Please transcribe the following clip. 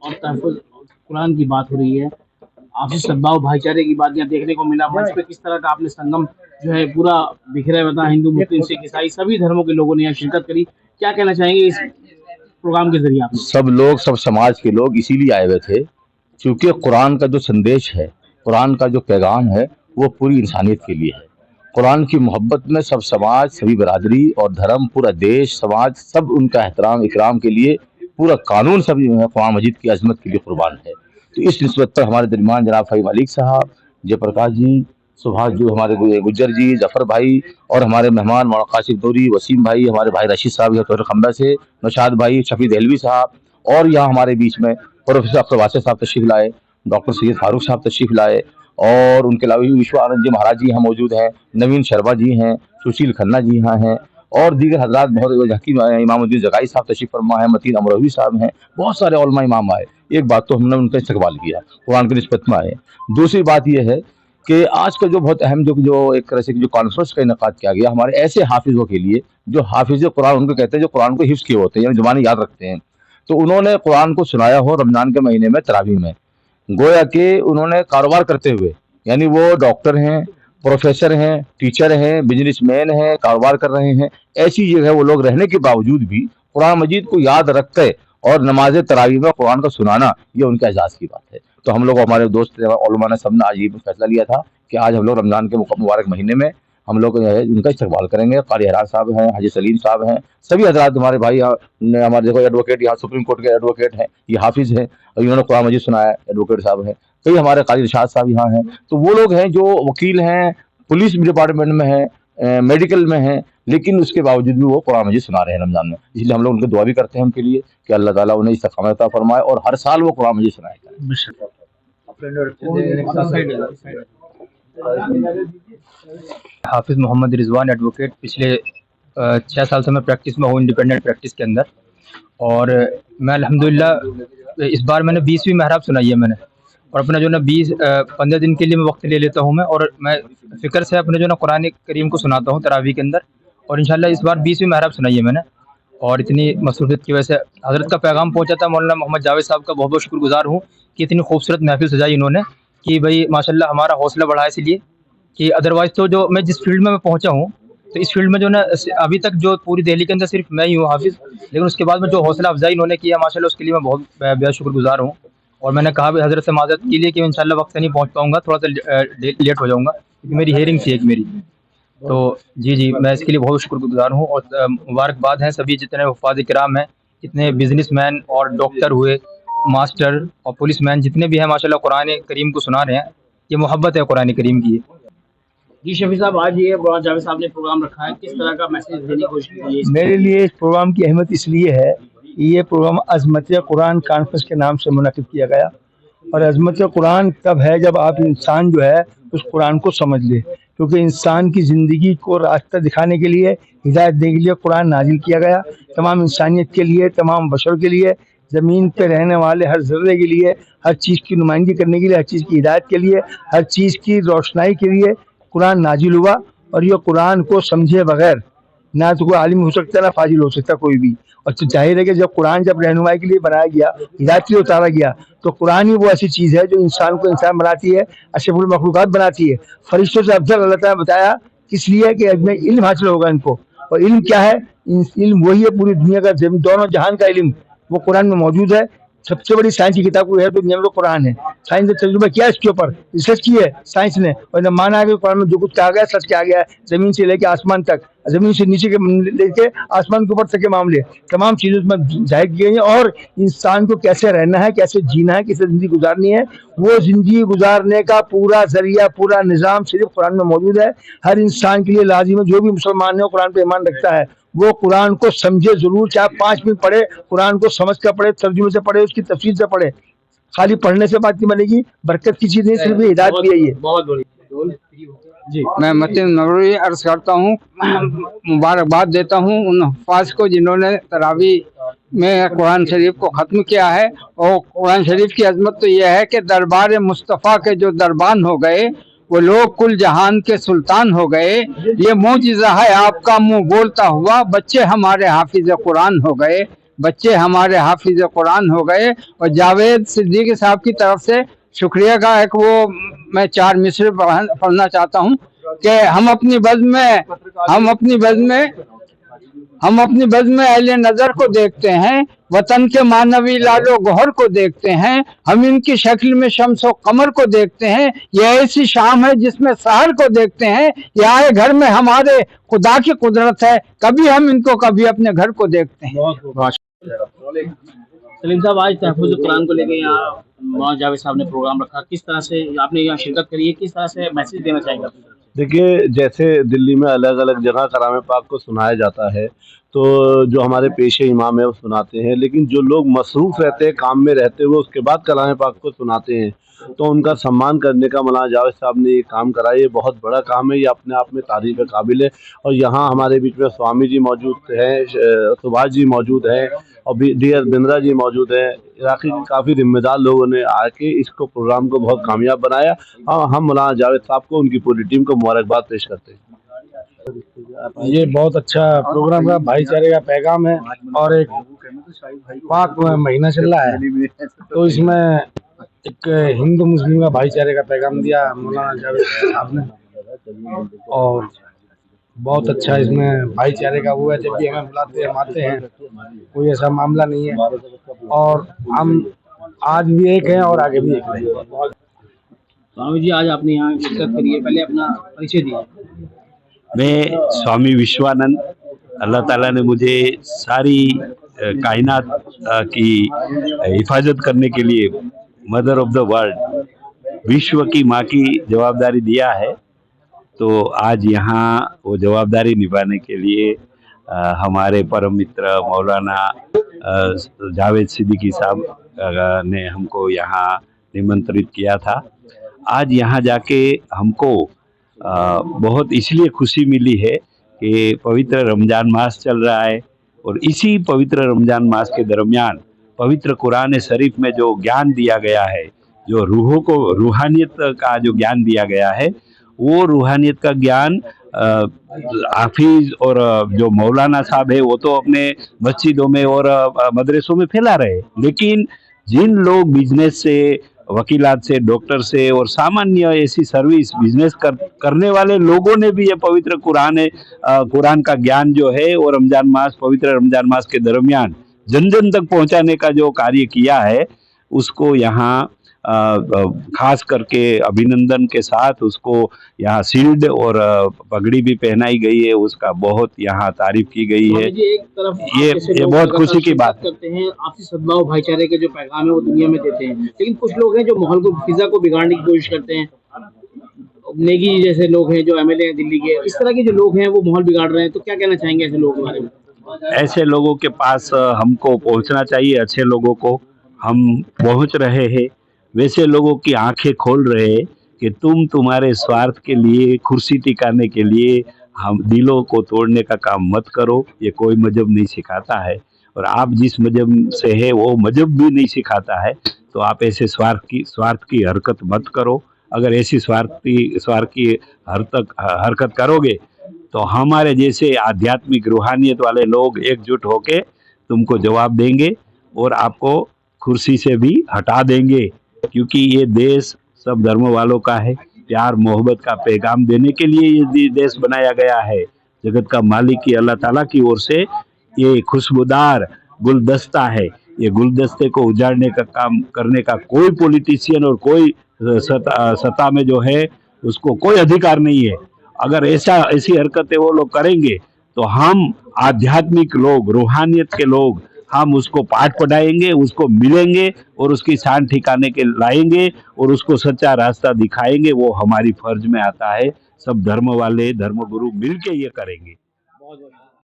और तहफ़्फ़ुज़ कुरान की बात हो रही है। आपसी सद्भाव भाईचारे की बात यहाँ देखने को मिला। मंच पे किस तरह का आपने संगम जो है पूरा बिखरा हुआ था, हिंदू, मुस्लिम, सिख, ईसाई सभी धर्मों के लोगों ने यहाँ शिरकत करी। क्या कहना चाहेंगे इस प्रोग्राम के ज़रिए आप? सब लोग, सब समाज के लोग इसीलिए आए हुए थे क्योंकि कुरान का जो संदेश है, कुरान का जो पैगाम है, वो पूरी इंसानियत के लिए है। कुरान की मोहब्बत में सब समाज, सभी बरादरी और धर्म, पूरा देश, समाज सब उनका एहतराम इकराम के लिए, पूरा कानून सब जो है कुरान मजीद की अज़मत के लिए कुर्बान है। तो इस निस्बत पर हमारे दरमियान जनाब फ़हीम मलिक साहब, जयप्रकाश जी, सुभाष जो हमारे गुज्जर जी, जफ़र भाई और हमारे मेहमान मौलाना काशिफ दौरी, वसीम भाई, हमारे भाई रशीद साहब यहाँ तोर खंबा से, नौशाद भाई, शफी दहलवी साहब और यहाँ हमारे बीच में प्रोफेसर अख्तर वासिफ साहब तशरीफ़ लाए, डॉक्टर सैयद फारूक साहब तशरीफ़ लाए और उनके अलावा विश्वानंद जी महाराज जी यहाँ मौजूद हैं, नवीन शर्मा जी हैं, सुशील खन्ना जी यहाँ हैं और दीगर हज़रात बहुत हकीम इमामुद्दीन ज़गाई साहब तशरीफ़ फरमा है, मतीन अमरोही साहब हैं, बहुत सारे उलमा इमाम आए। एक बात तो हमने उनका इस्तकबाल किया, कुरान की निस्बत में आए। दूसरी बात ये है कि आज का जो बहुत अहम जो एक तरह से जो कॉन्फ्रेंस का इनेकाद किया गया हमारे ऐसे हाफिज़ों के लिए जो हाफिज़ कुरान उनको कहते हैं, जो कुरान को हिफ्ज़ किए होते हैं, यानी ज़ुबानी याद रखते हैं। तो उन्होंने कुरान को सुनाया हो रमज़ान के महीने में तरावीह में, गोया कि उन्होंने कारोबार करते हुए, यानी वो डॉक्टर हैं, प्रोफेसर हैं, टीचर हैं, बिजनेसमैन हैं, कारोबार कर रहे हैं, ऐसी जगह वो लोग रहने के बावजूद भी कुरान मजीद को याद रख के और नमाज तरावीह में कुरान का सुनाना, ये उनके एजाज़ की बात है। तो हम लोग, हमारे दोस्त उलमा ने सब ने आज ये फैसला लिया था कि आज हम लोग रमज़ान के मुबारक महीने में हम लोग जो है उनका इस्तकबाल करेंगे। कारी हराज साहब हैं, हाजी सलीम साहब हैं, सभी हज़रात हमारे भाई, हमारे देखो एडवोकेट यहाँ सुप्रीम कोर्ट के एडवोकेट हैं, ये हाफिज़ हैं और इन्होंने कुरान मजीद सुनाया, एडवोकेट साहब हैं। कई हमारे कारी इरशाद साहब यहाँ हैं। तो वो लोग हैं जो वकील हैं, पुलिस डिपार्टमेंट में हैं, मेडिकल में हैं, लेकिन उसके बावजूद भी वो कुरान मजीद सुना रहे हैं रमज़ान में। इसलिए हम लोग उनकी दुआ भी करते हैं उनके लिए कि अल्लाह ताला उन्हें इस्तिक़ामत अता फरमाए और हर साल वो कुरान मजीद सुनाया करें। हाफिज़ मोहम्मद रिजवान एडवोकेट, पिछले 6 साल से मैं प्रैक्टिस में हूँ, इंडिपेंडेंट प्रैक्टिस के अंदर। और मैं अल्हम्दुलिल्लाह इस बार मैंने 20वीं महराब सुनाई है मैंने, और अपना जो ना 15 दिन के लिए मैं वक्त ले लेता हूँ मैं, और मैं फ़िक्र से अपने जो ना कुरान करीम को सुनाता हूँ तरावी के अंदर। और इंशाल्लाह इस बार 20वीं महराब सुनाई है मैंने, और इतनी मसरूफियत की वजह से हज़रत का पैगाम पहुँचा था। मौलाना मोहम्मद जावेद साहब का बहुत बहुत शुक्रगुज़ार हूँ कि इतनी खूबसूरत महफ़िल सजाई इन्होंने, कि भाई माशाल्लाह हमारा हौसला बढ़ा इसलिए कि अदरवाइज़ तो जो मैं जिस फील्ड में मैं पहुँचा हूँ, तो इस फील्ड में जो ना अभी तक जो पूरी दिल्ली के अंदर सिर्फ मैं ही हूँ हाफिज़, लेकिन उसके बाद में जो हौसला अफ़ज़ाई इन्होंने किया माशाल्लाह, उसके लिए मैं बहुत बेहद शुक्रगुज़ार हूँ। और मैंने कहा भी हज़रत से माज़रत के लिए कि मैं इंशाल्लाह वक्त से नहीं पहुँच पाऊँगा, थोड़ा सा लेट हो जाऊँगा, क्योंकि मेरी हेयरिंग थी एक मेरी। तो जी, मैं इसके लिए बहुत शुक्रगुज़ार हूँ। और मुबारकबाद हैं सभी जितने हुफ़ाज़ किराम हैं, जितने बिज़नेसमैन और डॉक्टर हुए, मास्टर और पुलिसमैन जितने भी हैं माशाल्लाह कुरान करीम को सुना रहे हैं। ये मोहब्बत है कुरान करीम की। जी शफी साहब, आज ये मौलाना जावेद साहब ने प्रोग्राम रखा है, किस तरह का मैसेज देने की कोशिश की है? मेरे लिए इस प्रोग्राम की अहमियत इसलिए है कि ये प्रोग्राम अज़मत कुरान कॉन्फ्रेंस के नाम से मुनक़िद किया गया। और अज़मत कुरान तब है जब आप इंसान जो है उस कुरान को समझ ले, क्योंकि इंसान की ज़िंदगी को रास्ता दिखाने के लिए, हिदायत देने के लिए कुरान नाजिल किया गया, तमाम इंसानियत के लिए, तमाम बशर के लिए, ज़मीन पे रहने वाले हर ज़र्रे के लिए, हर चीज़ की नुमाइंदगी करने के लिए, हर चीज़ की हिदायत के लिए, हर चीज़ की रोशनाई के लिए कुरान नाजिल हुआ। और ये कुरान को समझे बगैर ना तो कोई आलिम हो सकता है, ना फाजिल हो सकता कोई भी। और तो जाहिर है कि जब रहनुमाई के लिए बनाया गया, हिदायत के लिए उतारा गया, तो कुरान ही वो ऐसी चीज़ है जो इंसान को इंसान बनाती है, अशरफुल मखलूक़ात बनाती है। फरिश्तों से अफजल अल्लाह ताला ने बताया इसलिए कि इसमें इल्म हासिल होगा इनको। और इल्म क्या है? इल्म वही है, पूरी दुनिया का दोनों जहान का इल्म वो कुरान में मौजूद है। सबसे बड़ी साइंस की किताब कोई है तो दुनिया में तो कुरान है। साइंस ने तजुर्बा किया इसके ऊपर, रिसर्च की है साइंस ने, और न माना है कि कुरान में जो कुछ कहा गया सच कहा गया है। ज़मीन से लेके आसमान तक, ज़मीन से नीचे के लेके आसमान के ऊपर तक के मामले, तमाम चीज़ें उसमें जाहिर की गई हैं। और इंसान को कैसे रहना है, कैसे जीना है, कैसे ज़िंदगी गुजारनी है, वो ज़िंदगी गुजारने का पूरा ज़रिया, पूरा निज़ाम सिर्फ कुरान में मौजूद है। हर इंसान के लिए लाजिम है, जो भी मुसलमान है कुरान पर ईमान रखता है, वो कुरान को समझे ज़रूर, चाहे 5 मिनट पढ़े, कुरान को समझ कर पढ़े, तर्जुमे से पढ़े, उसकी तफसीर से पढ़े। खाली पढ़ने से बात नहीं बनेगी, बरकत की चीज़ नहीं, सिर्फ हिदायत भी है ये। बहुत बढ़िया जी, मैं मतीन नवरी अर्ज करता हूँ, मुबारकबाद देता हूँ उन हुफ़ाज़ को जिन्होंने तरावी में कुरान शरीफ को ख़त्म किया है। और कुरान शरीफ की अजमत तो यह है कि दरबार मुस्तफ़ा के जो दरबान हो गए, वो लोग कुल जहान के सुल्तान हो गए। ये मौजिज़ा है आपका मुँह बोलता हुआ, बच्चे हमारे हाफिज़ कुरान हो गए। बच्चे हमारे हाफिज कुरान हो गए। और जावेद सिद्दीकी साहब की तरफ से शुक्रिया का एक वो मैं 4 मिसरे पढ़ना चाहता हूँ कि हम अपनी बज़्म में अहले नजर को देखते हैं, वतन के मानवी लालो गोहर को देखते हैं, हम इनकी शक्ल में शम्सो कमर को देखते हैं। यह ऐसी शाम है जिसमें सहर को देखते हैं, यहाँ घर में हमारे खुदा की कुदरत है, कभी हम इनको कभी अपने घर को देखते हैं। सलीम साहब, आज तहफ़्फ़ुज़ कुरान को लेकर यहाँ मौलाना जावेद साहब ने प्रोग्राम रखा, किस तरह से आपने यहाँ शिरकत करी है, किस तरह से मैसेज देना चाहेंगे आप? देखिए, जैसे दिल्ली में अलग अलग जगह कलाम पाक को सुनाया जाता है, तो जो हमारे पेशे इमाम है वो सुनाते हैं, लेकिन जो लोग मसरूफ़ रहते हैं, काम में रहते हुए उसके बाद कलाम पाक को सुनाते हैं, तो उनका सम्मान करने का मौलाना जावेद साहब ने ये काम करा। ये बहुत बड़ा काम है, ये अपने आप में तारीफ़ काबिल है। और यहाँ हमारे बीच में स्वामी जी मौजूद हैं, सुभाष जी मौजूद हैं और डी.एस. बिंद्रा जी मौजूद हैं। इलाके के काफ़ी जिम्मेदार लोगों ने आके इसको प्रोग्राम को बहुत कामयाब बनाया। हम मौलाना जावेद साहब को, उनकी पूरी टीम को मुबारकबाद पेश करते हैं। ये बहुत अच्छा प्रोग्राम का भाईचारे का पैगाम है और एक पाक महीना चल रहा है, तो इसमें एक हिंदू मुस्लिम का भाईचारे का पैगाम दिया मौलाना जावेद साहब ने। और बहुत अच्छा इसमें भाईचारे का वो है, जब भी हमें बुलाते हैं हम आते हैं, कोई ऐसा मामला नहीं है। और हम आज भी एक हैं और आगे भी एक रहेंगे। स्वामी जी, आज आपने यहाँ शिरकत करी है, पहले अपना परिचय दिया। मैं स्वामी विश्वानंद, अल्लाह ताला ने मुझे सारी कायनात की हिफाजत करने के लिए मदर ऑफ द वर्ल्ड, विश्व की माँ की जवाबदारी दिया है। तो आज यहाँ वो जवाबदारी निभाने के लिए हमारे परम मित्र मौलाना जावेद सिद्दीकी साहब ने हमको यहाँ निमंत्रित किया था। आज यहाँ जाके हमको बहुत इसलिए खुशी मिली है कि पवित्र रमज़ान मास चल रहा है और इसी पवित्र रमज़ान मास के दरमियान पवित्र कुरान शरीफ में जो ज्ञान दिया गया है, जो रूहों को रूहानियत का जो ज्ञान दिया गया है, वो रूहानियत का ज्ञान हाफिज और जो मौलाना साहब है वो तो अपने मस्जिदों में और मदरसों में फैला रहे, लेकिन जिन लोग बिजनेस से, वकीलात से, डॉक्टर से और सामान्य ऐसी सर्विस बिजनेस करने वाले लोगों ने भी ये पवित्र कुरान का ज्ञान जो है और पवित्र रमजान मास के दरमियान जन जन तक पहुंचाने का जो कार्य किया है, उसको यहाँ खास करके अभिनंदन के साथ उसको यहाँ शील्ड और पगड़ी भी पहनाई गई है, उसका बहुत यहाँ तारीफ की गई है। एक तरफ ये बहुत खुशी की बात करते हैं, आपसी सद्भाव भाईचारे के जो पैगाम है वो दुनिया में देते हैं, लेकिन कुछ लोग हैं जो माहौल को, फिजा को बिगाड़ने की कोशिश करते हैं। नेगी जैसे लोग हैं जो एमएलए हैं दिल्ली के, इस तरह के जो लोग हैं वो माहौल बिगाड़ रहे हैं, तो क्या कहना चाहेंगे ऐसे लोगों के बारे में? ऐसे लोगों के पास हमको पहुंचना चाहिए, अच्छे लोगों को हम पहुंच रहे हैं, वैसे लोगों की आंखें खोल रहे हैं कि तुम्हारे स्वार्थ के लिए, कुर्सी टिकाने के लिए हम दिलों को तोड़ने का काम मत करो। ये कोई मजहब नहीं सिखाता है और आप जिस मजहब से है वो मजहब भी नहीं सिखाता है, तो आप ऐसे स्वार्थ की हरकत मत करो। अगर ऐसी स्वार्थ की हरकत करोगे तो हमारे जैसे आध्यात्मिक रूहानियत वाले लोग एकजुट होके तुमको जवाब देंगे और आपको कुर्सी से भी हटा देंगे, क्योंकि ये देश सब धर्म वालों का है। प्यार मोहब्बत का पैगाम देने के लिए ये देश बनाया गया है। जगत का मालिक की अल्लाह ताला की ओर से ये खुशबूदार गुलदस्ता है। ये गुलदस्ते को उजाड़ने का काम करने का कोई पॉलिटिशियन और कोई सत्ता में जो है उसको कोई अधिकार नहीं है। अगर ऐसी हरकतें वो लोग करेंगे तो हम आध्यात्मिक लोग, रूहानियत के लोग, हम उसको पाठ पढ़ाएंगे, उसको मिलेंगे और उसकी शान ठिकाने के लाएंगे और उसको सच्चा रास्ता दिखाएंगे। वो हमारी फर्ज में आता है। सब धर्म वाले, धर्म गुरु मिलके ये करेंगे।